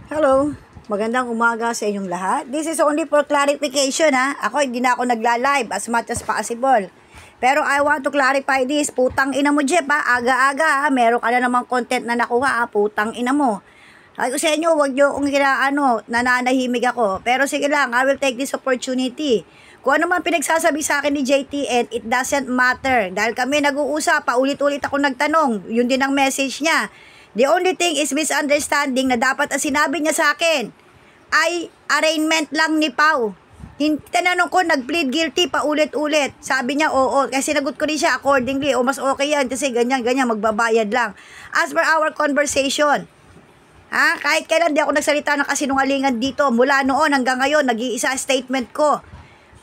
Hello, magandang umaga sa inyong lahat. This is only for clarification ha. Ako hindi na ako nagla-live as much as possible. Pero I want to clarify this. Putang ina mo Jeff ha, aga-aga ha. Meron ka na namang content na nakuha ha. Putang ina mo. Sabi ko sa inyo, huwag nyo kung nananahimik ako. Pero sige lang, I will take this opportunity. Kung ano man pinagsasabi sa akin ni JTN, it doesn't matter. Dahil kami nag-uusap, paulit-ulit ako nagtanong. Yun din ang message niya. The only thing is misunderstanding na dapat ang sinabi niya sa akin ay arraignment lang ni Pau. Tinanong ko, nag-plead guilty pa ulit-ulit. Sabi niya, oo. Kasi sinagot ko rin siya accordingly. O mas okay yan kasi ganyan-ganyan, magbabayad lang. As per our conversation, kahit kailan di ako nagsalita ng kasinungalingan dito. Mula noon hanggang ngayon, nag-iisa statement ko.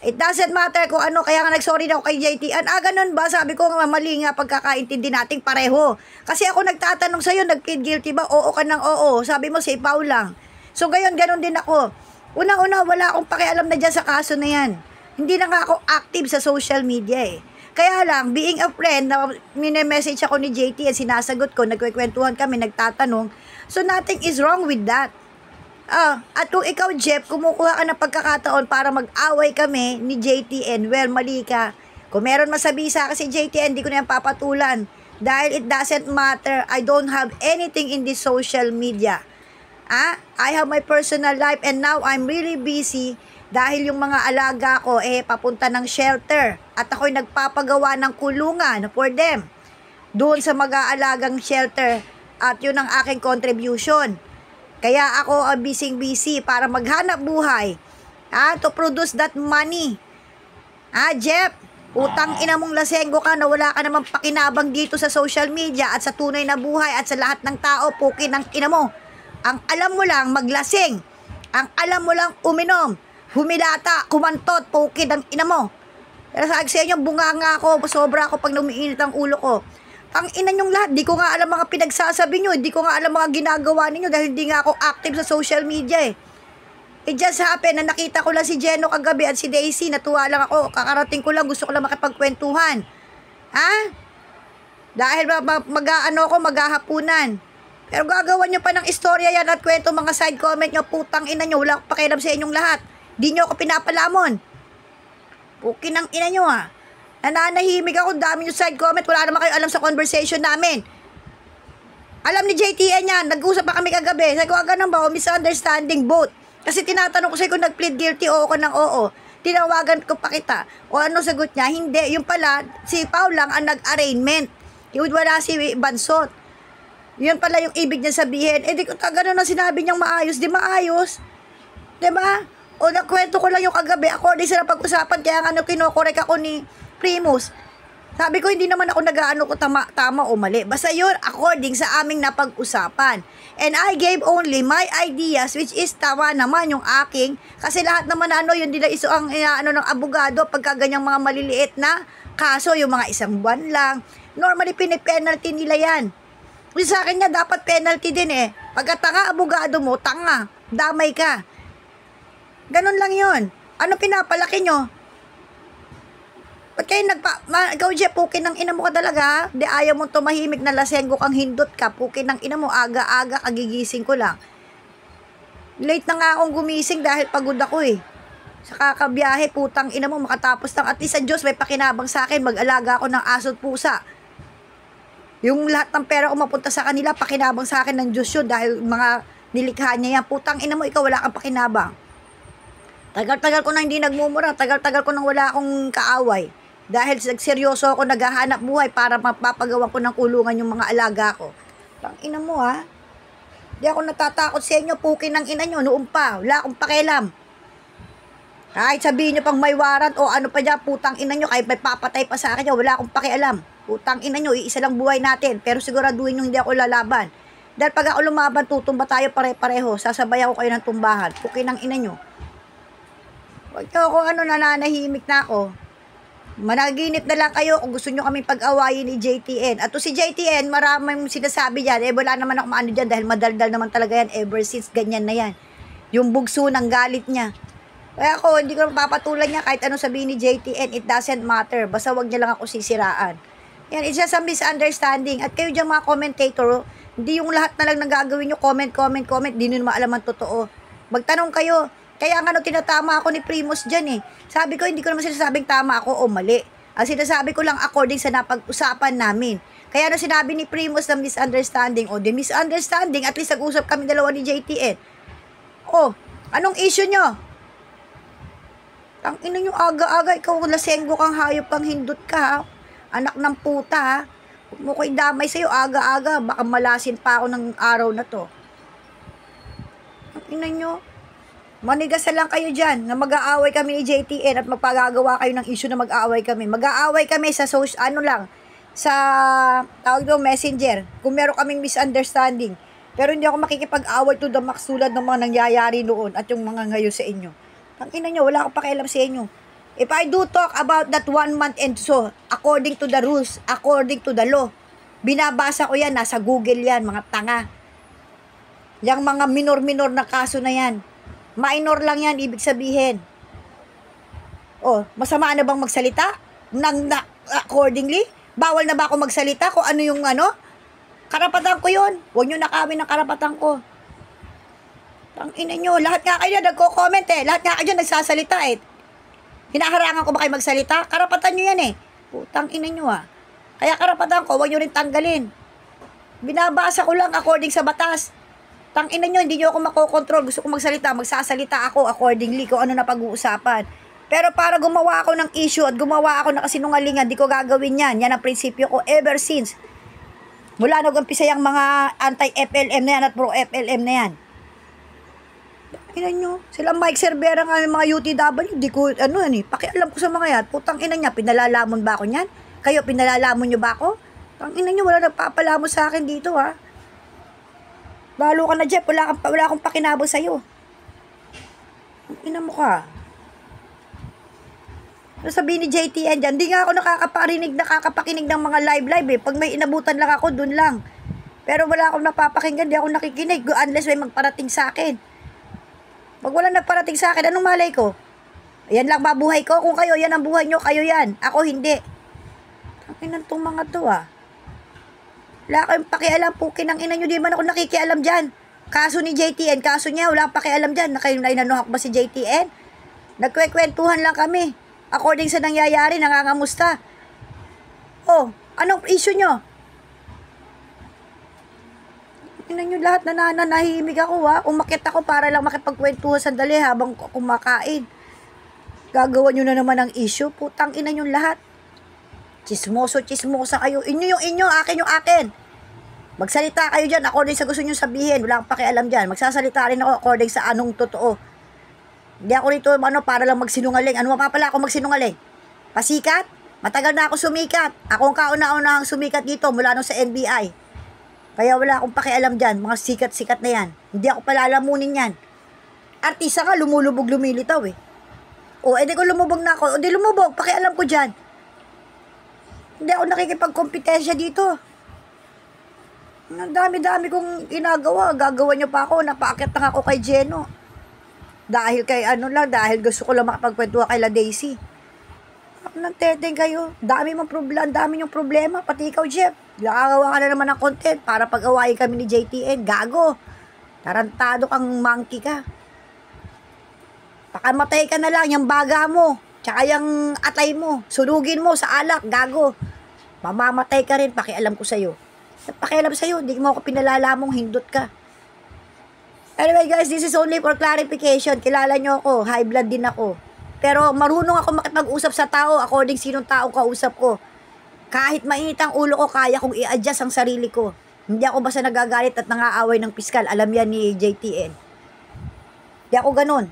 It doesn't matter kung ano, kaya nga nag-sorry na ako kay JTN. Ganun ba? Sabi ko nga mali nga pagkakaintindi nating pareho. Kasi ako nagtatanong sa'yo, nag-plead guilty ba? Oo ka ng oo. Sabi mo si Pau lang. So ngayon, ganun din ako. Unang-una, wala akong pakialam na dyan sa kaso na yan. Hindi na nga ako active sa social media eh. Kaya lang, being a friend, na message ako ni JTN, sinasagot ko, nagkwekwentuhan kami, nagtatanong. So nothing is wrong with that. At kung ikaw, Jeff, kumukuha ka ng pagkakataon para mag-away kami ni JTN, well, mali ka. Kung meron masabi sa akin si JTN, di ko na yan papatulan. Dahil it doesn't matter. I don't have anything in this social media. I have my personal life and now I'm really busy dahil yung mga alaga ko, papunta ng shelter. At ako'y nagpapagawa ng kulungan for them. Doon sa mag-aalagang shelter. At yun ang aking contribution. Kaya ako busy para maghanap buhay. To produce that money. Jeff, utang ina mong lasenggo ka na wala ka namang pakinabang dito sa social media at sa tunay na buhay at sa lahat ng tao, pukin ng ina mo. Ang alam mo lang maglasing. Ang alam mo lang uminom. Humilata, kumantot, pukin ng ina mo. Pero sa inyo, bunganga ako, sobra ako pag umiinit ang ulo ko. Ang ina nyong lahat, di ko nga alam mga pinagsasabi nyo, di ko nga alam mga ginagawa ninyo dahil hindi nga ako active sa social media eh. It just happened na nakita ko lang si Jeno kagabi at si Daisy, natuwa lang ako, kakarating ko lang, gusto ko lang makipagkwentuhan. Dahil maghahapunan. Pero gagawa nyo pa ng istorya yan at kwento mga side comment nyo, putang ina nyo, wala akong pakialam sa inyong lahat. Di nyo ako pinapalamon. Pukin ng ina nyo Nananahimik ako, dami yung side comment, wala naman kayo alam sa conversation namin. Alam ni JTN yan, nag-usap pa kami kagabi. Sabi ko, ganun ba, misunderstanding both. Kasi tinatanong ko sa'yo kung nag-plead guilty, oo ka ng oo. Tinawagan ko pa kita. O ano sagot niya? Hindi, yung pala, si Pau lang ang nag-arraignment. Yung wala si Bansot. Yun pala yung ibig niya sabihin. Di ko ganun na sinabi niyang maayos, di maayos. Diba? O nakwento ko lang yung kagabi, according sa pag-usapan, kaya nga kinokorek ako ni Primus. Sabi ko, hindi naman ako nag-aano ko tama o mali. Basta yun, according sa aming napag-usapan. And I gave only my ideas, which is tama naman yung aking. Kasi lahat naman yun nila iso ang ng abogado pagka ganyang mga maliliit na kaso, yung mga isang buwan lang. Normally, pinipenalty nila yan. Yung sa akin niya, dapat penalty din eh. Pagka tanga abogado mo, tanga. Damay ka. Ganun lang yun. Ano pinapalaki nyo? Ba't kayo ikaw Jeff, pukin ng ina mo ka talaga, di ayaw mong tumahimik na lasenggo kang hindot ka, pukin ng ina mo, aga-aga, kagigising ko lang. Late na nga akong gumising dahil pagod ako eh. Sa kakabiyahe, putang ina mo, makatapos ng at least ang Diyos may pakinabang sa akin, mag-alaga ako ng aso at pusa. Yung lahat ng pera ko mapunta sa kanila, pakinabang sa akin ng Diyos yun dahil mga nilikha niya yan, putang ina mo, ikaw wala kang pakinabang. Tagal-tagal ko na hindi nagmumura, tagal-tagal ko nang wala akong kaaway. Dahil seryoso ako naghahanap buhay para mapapagawa ko ng kulungan yung mga alaga ko. Tang ina mo Di ako natatakot sa inyo, pukin ng ina nyo, noon pa, wala akong pakialam. Kahit sabihin nyo pang may warrant o ano pa dyan, putang ina nyo, kahit may papatay pa sa akin nyo, wala akong pakialam. Putang ina nyo, iisa lang buhay natin, pero siguraduhin nyo hindi ako lalaban. Dahil pag ako lumaban, tutumba tayo pare-pareho, sasabayan ko kayo ng tumbahan, pukin ng ina nyo. Huwag nyo ako nananahimik na ako. Managinip na lang kayo kung gusto nyo kaming pag-awayin ni JTN. At to si JTN, maraming sinasabi dyan. Wala naman ako maano dyan dahil madaldal naman talaga yan ever since ganyan na yan. Yung bugso ng galit niya. Kaya ako, hindi ko papatulan niya kahit ano sabihin ni JTN, it doesn't matter. Basta wag niya lang ako sisiraan. Yan, it's just a misunderstanding. At kayo dyan mga commentator, hindi yung lahat na lang nang gagawin nyo, comment, di nyo naman alam ang totoo. Magtanong kayo. Kaya nga tinatama ako ni Primus dyan eh. Sabi ko, hindi ko naman sinasabing tama ako o mali. Ang sinasabi ko lang according sa napag-usapan namin. Kaya sinabi ni Primus na misunderstanding, o the misunderstanding, at least nag-usap kami dalawa ni JTN. O, anong issue nyo? Ang ina nyo aga-aga, ikaw lasenggo kang hayop kang hindot ka ha. Anak ng puta ha. Huwag mo ko idamay sa'yo aga-aga, baka malasin pa ako ng araw na to. Ang ina nyo, manigas lang kayo dyan na mag-aaway kami ni JTN at magpagagawa kayo ng issue na mag-aaway kami. Mag-aaway kami sa sa tawag doon, messenger. Kung meron kaming misunderstanding. Pero hindi ako makikipag-away to the max tulad ng mga nangyayari noon at yung mga ngayon sa inyo. Ang ina nyo, wala akong pakialam sa inyo. If I do talk about that 1 month and so, according to the rules, according to the law, binabasa ko yan, nasa Google yan, mga tanga. Yang mga minor-minor na kaso na yan. Minor lang yan, ibig sabihin. Oh, masama na bang magsalita? Accordingly? Bawal na ba ako magsalita kung ano yung karapatan ko yun. Huwag nyo nakawin ng karapatan ko. Tangina nyo, lahat nga kayo nagko-comment eh. Lahat nga kayo nagsasalita eh. Hinaharangan ko ba kayo magsalita? Karapatan nyo yan eh. Putang ina nyo ah. Kaya karapatan ko, huwag nyo rin tanggalin. Binabasa ko lang according sa batas. Tangina nyo, hindi nyo ako makokontrol. Gusto ko magsalita, magsasalita ako accordingly kung ano na pag-uusapan. Pero para gumawa ako ng issue at gumawa ako ng kasinungalingan, di ko gagawin yan. Yan ang prinsipyo ko ever since. Mula nag-umpisa yung mga anti-FLM na yan at pro-FLM na yan. Ina nyo, sila Mike Cervera nga yung mga UTW, di ko, pakialam ko sa mga yan. Putang ina niya, pinalalamon ba ako niyan? Kayo, pinalalamon nyo ba ako? Tang ina nyo, wala nagpapalamon sa akin dito ha. Lalo ka na Jeff, wala akong pakinabo sa'yo. Ina mo ka. Ano sabihin ni JTN dyan? Di nga ako nakakapakinig ng mga live eh. Pag may inabutan lang ako, dun lang. Pero wala akong napapakinggan, di ako nakikinig unless may magparating sa akin. Pag wala nagparating sa akin, anong malay ko? Yan lang ba buhay ko? Kung kayo, yan ang buhay nyo, kayo yan. Ako hindi. Ang inan tong mga to ah. Wala kayong pakialam, pukin ang ina nyo, di man ako nakikialam dyan. Kaso ni JTN, kaso niya, wala akong pakialam dyan. Nainanuhak ba si JTN? Nagkwekwentuhan lang kami. According sa nangyayari, nangangamusta. Oh, anong issue nyo? Tingnan nyo lahat na nahihimig ako ha. Umakit ako para lang makipagkwentuhan sandali habang kumakain. Gagawa nyo na naman ang issue. Putang ina nyo lahat. Chismosa kayo. Inyo yung inyo, akin yung akin. Magsalita kayo dyan according sa gusto nyo sabihin. Wala akong pakialam dyan. Magsasalita rin ako according sa anong totoo. Hindi ako rito para lang magsinungaling. Ano pa pala ako magsinungaling? Pasikat? Matagal na ako sumikat. Ako ang kauna-unahang sumikat dito mula nung sa NBI. Kaya wala akong pakialam dyan, mga sikat-sikat na yan. Hindi ako palalamunin yan. Artista nga, lumulubog, lumilitaw eh. O, edi ko lumubog na ako. O, di lumubog, pakialam ko dyan. Hindi ako nakikipagkompetensya dito. Ang dami-dami kong ginagawa. Gagawa niyo pa ako, napaakit na ako kay Jeno. Dahil kay dahil gusto ko lang makapagkwentuhan kay La Daisy. Nang teteng kayo. Dami yung problema. Pati ikaw, Jeff. Gagawa ka na naman ng content para pag-awayin kami ni JTN. Gago. Tarantado kang monkey ka. Pakamatay ka na lang. Yung baga mo. Tsaka yung atay mo. Sunugin mo sa alak. Gago. Mamamatay ka rin. Pakialam ko sa'yo. Pakialam sa'yo. Hindi mo ako pinalalamong hindot ka. Anyway guys, this is only for clarification. Kilala nyo ako. High blood din ako. Pero marunong ako makipag-usap sa tao according sinong tao kausap ko. Kahit mainit ang ulo ko, kaya kong i-adjust ang sarili ko. Hindi ako basta nagagalit at nangaaway ng piskal. Alam yan ni JTN. Hindi ako ganun.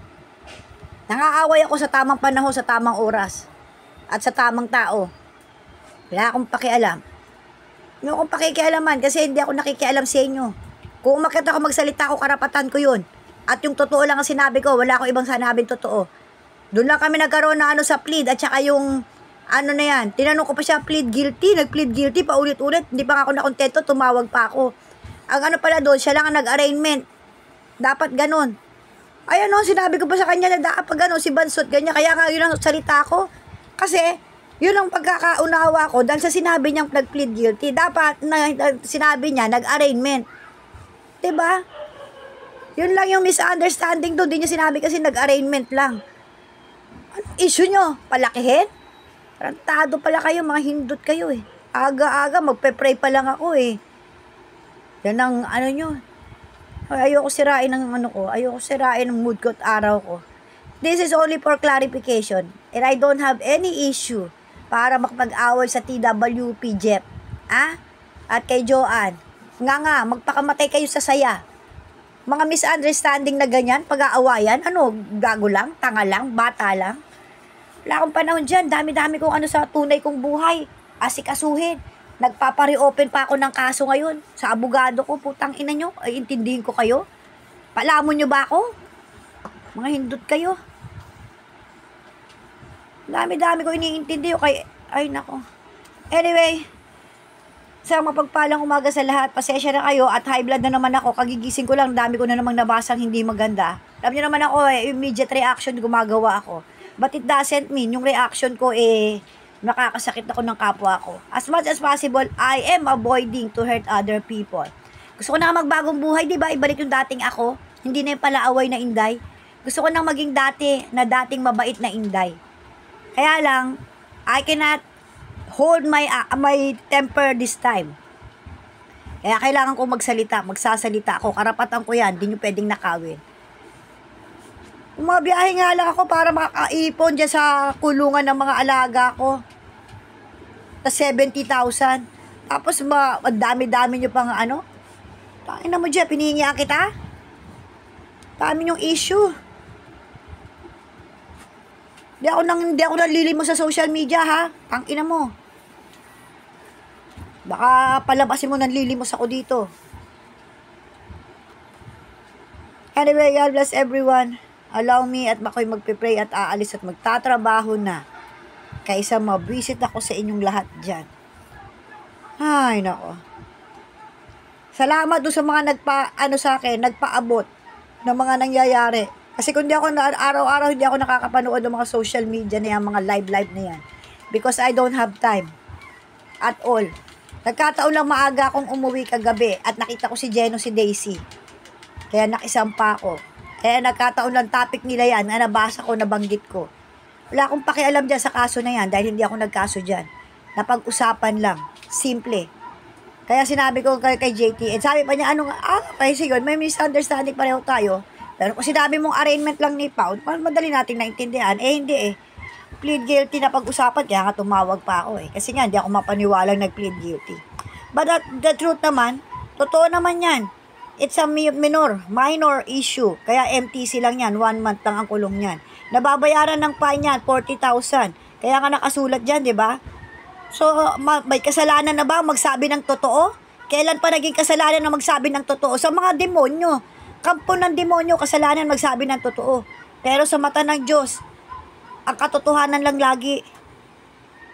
Nangaaway ako sa tamang panahon, sa tamang oras. At sa tamang tao. Wala akong pakialam. Hindi akong pakikialaman kasi hindi ako nakikialam sa inyo. Kung umakit ako magsalita ako, karapatan ko yun. At yung totoo lang ang sinabi ko, wala akong ibang sinabing totoo. Doon lang kami nagkaroon na sa plead at saka yung na yan. Tinanong ko pa siya, plead guilty, nag-plead guilty paulit-ulit. Hindi pa ako nakontento, tumawag pa ako. Ang pala doon, siya lang ang nag-arraignment. Dapat ganun. Ay sinabi ko pa sa kanya na dapat ganun, si Bansot, ganyan. Kaya nga yun ang salita ko. Kasi, Yun ang pagkakaunawa ko dahil sa sinabi niyang nag-plead guilty. Dapat sinabi niya nag-arraignment. 'Di ba? Yun lang yung misunderstanding doon. Di niya sinabi kasi nag-arraignment lang. Ano issue nyo? Palakihin? Tarantado pala kayo, mga hindot kayo eh. Aga-aga, magpe-pray pa lang ako eh. Yan ang ano nyo. Ayoko sirain ng ano ko. Ayoko sirain ng mood ko at araw ko. This is only for clarification. And I don't have any issue para makapag-away sa TWP, Jeff. At kay Joanne. Nga, magpakamatay kayo sa saya. Mga misunderstanding na ganyan, pag-aawayan, ano, gago lang, tanga lang, bata lang. Wala akong panahon dyan, dami-dami kong ano sa tunay kong buhay, asikasuhin. Nagpapare-open pa ako ng kaso ngayon sa abogado ko, putang ina nyo, ay intindihin ko kayo. Palamon nyo ba ako? Mga hindot kayo. Dami-dami ko iniintindi kay, ay nako. Anyway, sa mapagpalang umaga sa lahat, pasensya na kayo at high blood na naman ako, kagigising ko lang, dami ko na namang nabasang hindi maganda. Alam niyo naman ako, immediate reaction gumagawa ako. But it doesn't mean, yung reaction ko nakakasakit ako ng kapwa ko. As much as possible, I am avoiding to hurt other people. Gusto ko na magbagong buhay, di ba? Ibalik yung dating ako, hindi na yung palaaway na inday. Gusto ko nang maging dating mabait na inday. Kaya lang, I cannot hold my temper this time. Kaya kailangan ko magsasalita ako. Karapatan ko yan, di nyo pwedeng nakawin. Umabiyahe nga lang ako para makaipon dyan sa kulungan ng mga alaga ko. Sa 70,000. Tapos dami-dami nyo pang ano. Tangina mo dyan, pinihingihan kita. Dami yung issue. Hindi ako nalilimo sa social media ha. Tangina mo. Baka palabasin mo nanlilimos ako dito. Anyway, God bless everyone. Allow me at ako'y magpipray at aalis at magtatrabaho na. Kaysa mabisit ako sa inyong lahat dyan. Ay, nako. Salamat doon sa mga nagpaabot ng mga nangyayari. Kasi kung di ako araw-araw hindi ako nakakapanood ng mga social media na yan, mga live na yan. Because I don't have time. At all. Nagkataon lang maaga akong umuwi kagabi at nakita ko si Jeno, si Daisy. Kaya nakisampa ako. Kaya nagkataon lang topic nila yan na nabasa ko, nabanggit ko. Wala akong pakialam dyan sa kaso na yan dahil hindi ako nagkaso dyan. Napag-usapan lang. Simple. Kaya sinabi ko kay JT, and sabi pa niya, okay, sige, may misunderstanding pareho tayo. Pero kung sinabi mong arraignment lang ni Pound, madali nating naintindihan. Hindi plead guilty na pag-usapan, kaya nga tumawag pa ako Kasi nga, hindi ako mapaniwalang nag-plead guilty. But the truth naman, totoo naman yan. It's a minor issue. Kaya MTC lang yan, 1 month lang ang kulong yan. Nababayaran ng fine yan, 40,000. Kaya nga nakasulat dyan, di ba? So, may kasalanan na ba magsabi ng totoo? Kailan pa naging kasalanan na magsabi ng totoo? Sa mga demonyo. Kampo ng demonyo, kasalanan magsabi ng totoo. Pero sa mata ng Diyos, ang katotohanan lang lagi.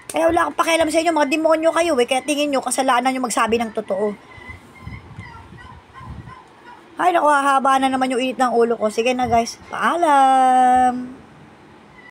Kaya wala akong pakialam sa inyo, mga demonyo kayo kaya tingin nyo, kasalanan nyo magsabi ng totoo. Ay, naku, haba na naman yung init ng ulo ko. Sige na guys, paalam!